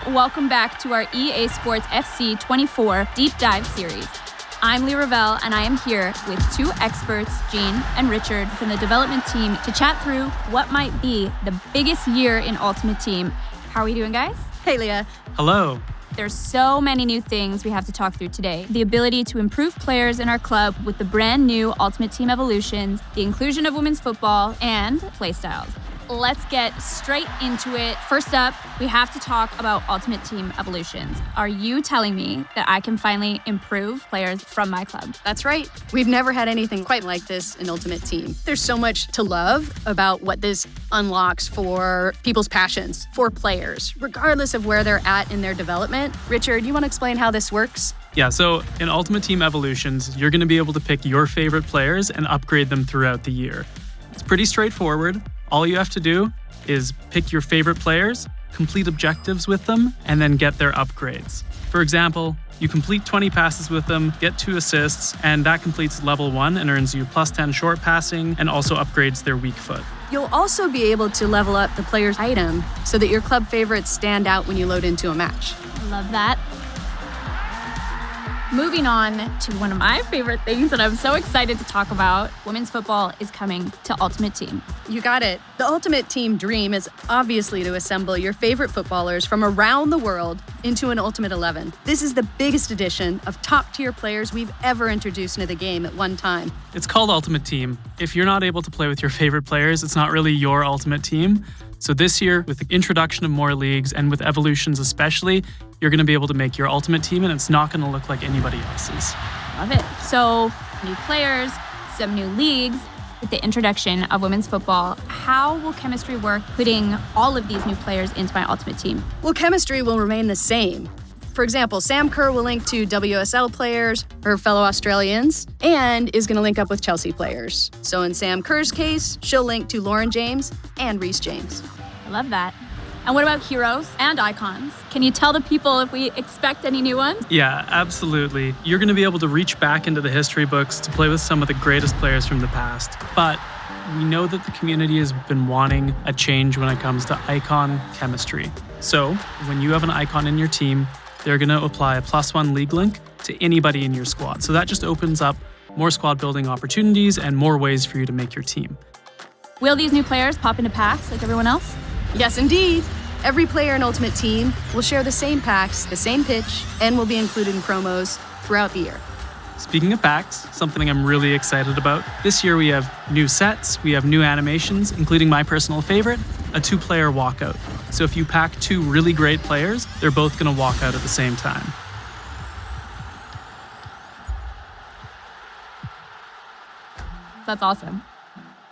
Welcome back to our EA Sports FC 24 Deep Dive series. I'm Lee Ravel, and I am here with two experts, Jean and Richard, from the development team to chat through what might be the biggest year in Ultimate Team. How are we doing, guys? Hey, Leah. Hello. There's so many new things we have to talk through today. The ability to improve players in our club with the brand new Ultimate Team evolutions, the inclusion of women's football, and playstyles. Let's get straight into it. First up, we have to talk about Ultimate Team evolutions. Are you telling me that I can finally improve players from my club? That's right. We've never had anything quite like this in Ultimate Team. There's so much to love about what this unlocks for people's passions, for players, regardless of where they're at in their development. Richard, you want to explain how this works? Yeah, so in Ultimate Team Evolutions, you're going to be able to pick your favorite players and upgrade them throughout the year. It's pretty straightforward. All you have to do is pick your favorite players, complete objectives with them, and then get their upgrades. For example, you complete 20 passes with them, get 2 assists, and that completes level 1 and earns you plus 10 short passing and also upgrades their weak foot. You'll also be able to level up the player's item so that your club favorites stand out when you load into a match. Love that. Moving on to one of my favorite things that I'm so excited to talk about, women's football is coming to Ultimate Team. You got it. The Ultimate Team dream is obviously to assemble your favorite footballers from around the world into an Ultimate 11. This is the biggest addition of top-tier players we've ever introduced into the game at one time. It's called Ultimate Team. If you're not able to play with your favorite players, it's not really your Ultimate Team. So this year, with the introduction of more leagues and with evolutions especially, you're going to be able to make your Ultimate Team and it's not going to look like anybody else's. Love it. So, new players, some new leagues. With the introduction of women's football, how will chemistry work putting all of these new players into my Ultimate Team? Well, chemistry will remain the same. For example, Sam Kerr will link to WSL players, her fellow Australians, and is going to link up with Chelsea players. So in Sam Kerr's case, she'll link to Lauren James and Reece James. I love that. And what about heroes and icons? Can you tell the people if we expect any new ones? Yeah, absolutely. You're going to be able to reach back into the history books to play with some of the greatest players from the past. But we know that the community has been wanting a change when it comes to icon chemistry. So when you have an icon in your team, they're going to apply a +1 league link to anybody in your squad. So that just opens up more squad building opportunities and more ways for you to make your team. Will these new players pop into packs like everyone else? Yes, indeed. Every player in Ultimate Team will share the same packs, the same pitch, and will be included in promos throughout the year. Speaking of packs, something I'm really excited about. This year we have new sets, we have new animations, including my personal favorite, a 2-player walkout. So if you pack 2 really great players, they're both going to walk out at the same time. That's awesome.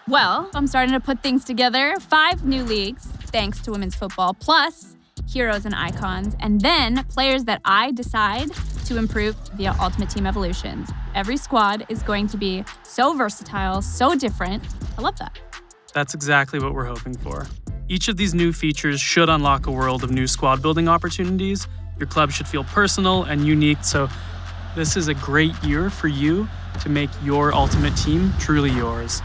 Well, I'm starting to put things together. 5 new leagues, thanks to women's football, plus heroes and icons, and then players that I decide to improve via Ultimate Team Evolutions. Every squad is going to be so versatile, so different. I love that. That's exactly what we're hoping for. Each of these new features should unlock a world of new squad building opportunities. Your club should feel personal and unique, so this is a great year for you to make your Ultimate Team truly yours.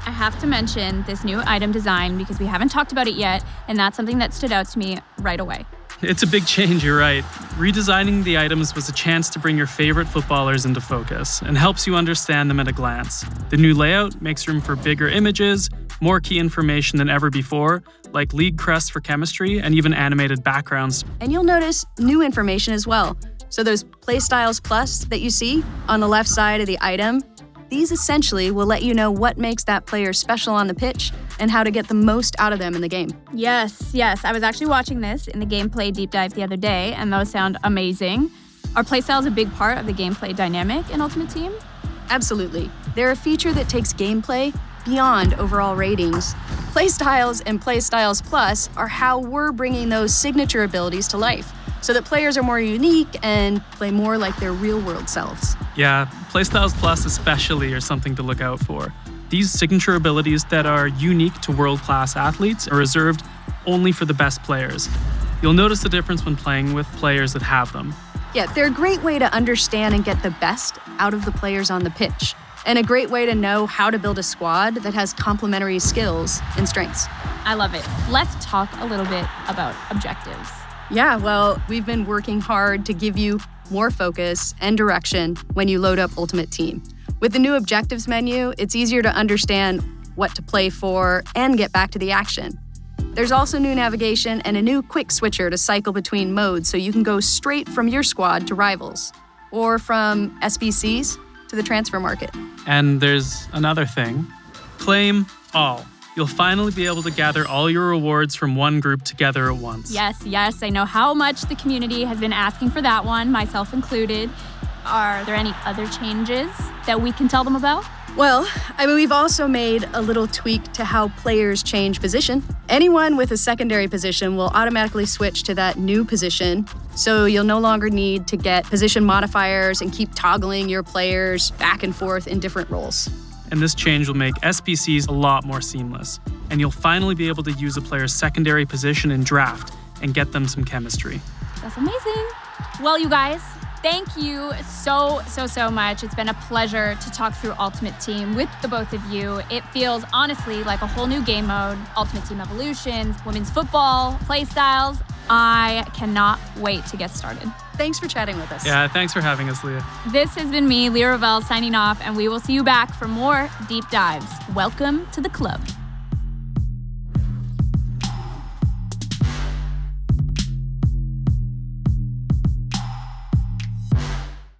I have to mention this new item design because we haven't talked about it yet, and that's something that stood out to me right away. It's a big change, you're right. Redesigning the items was a chance to bring your favorite footballers into focus and helps you understand them at a glance. The new layout makes room for bigger images, more key information than ever before, like league crests for chemistry and even animated backgrounds. And you'll notice new information as well. So those Playstyles Plus that you see on the left side of the item, these essentially will let you know what makes that player special on the pitch and how to get the most out of them in the game. Yes. I was actually watching this in the gameplay deep dive the other day, and those sound amazing. Are playstyles a big part of the gameplay dynamic in Ultimate Team? Absolutely. They're a feature that takes gameplay beyond overall ratings. Playstyles and Playstyles Plus are how we're bringing those signature abilities to life, so that players are more unique and play more like their real-world selves. Yeah, Playstyles Plus especially are something to look out for. These signature abilities that are unique to world-class athletes are reserved only for the best players. You'll notice the difference when playing with players that have them. Yeah, they're a great way to understand and get the best out of the players on the pitch, and a great way to know how to build a squad that has complementary skills and strengths. I love it. Let's talk a little bit about objectives. Yeah, well, we've been working hard to give you more focus and direction when you load up Ultimate Team. With the new objectives menu, it's easier to understand what to play for and get back to the action. There's also new navigation and a new quick switcher to cycle between modes so you can go straight from your squad to rivals, or from SBCs to the transfer market. And there's another thing. Claim all. You'll finally be able to gather all your rewards from one group together at once. Yes, I know how much the community has been asking for that one, myself included. Are there any other changes that we can tell them about? Well, we've also made a little tweak to how players change position. Anyone with a secondary position will automatically switch to that new position, so you'll no longer need to get position modifiers and keep toggling your players back and forth in different roles. And this change will make SBCs a lot more seamless, and you'll finally be able to use a player's secondary position in draft and get them some chemistry. That's amazing. Well, you guys, thank you so much. It's been a pleasure to talk through Ultimate Team with the both of you. It feels honestly like a whole new game mode. Ultimate Team Evolutions, women's football, playstyles. I cannot wait to get started. Thanks for chatting with us. Yeah, thanks for having us, Leah. This has been me, Leah Ravel, signing off, and we will see you back for more deep dives. Welcome to the club.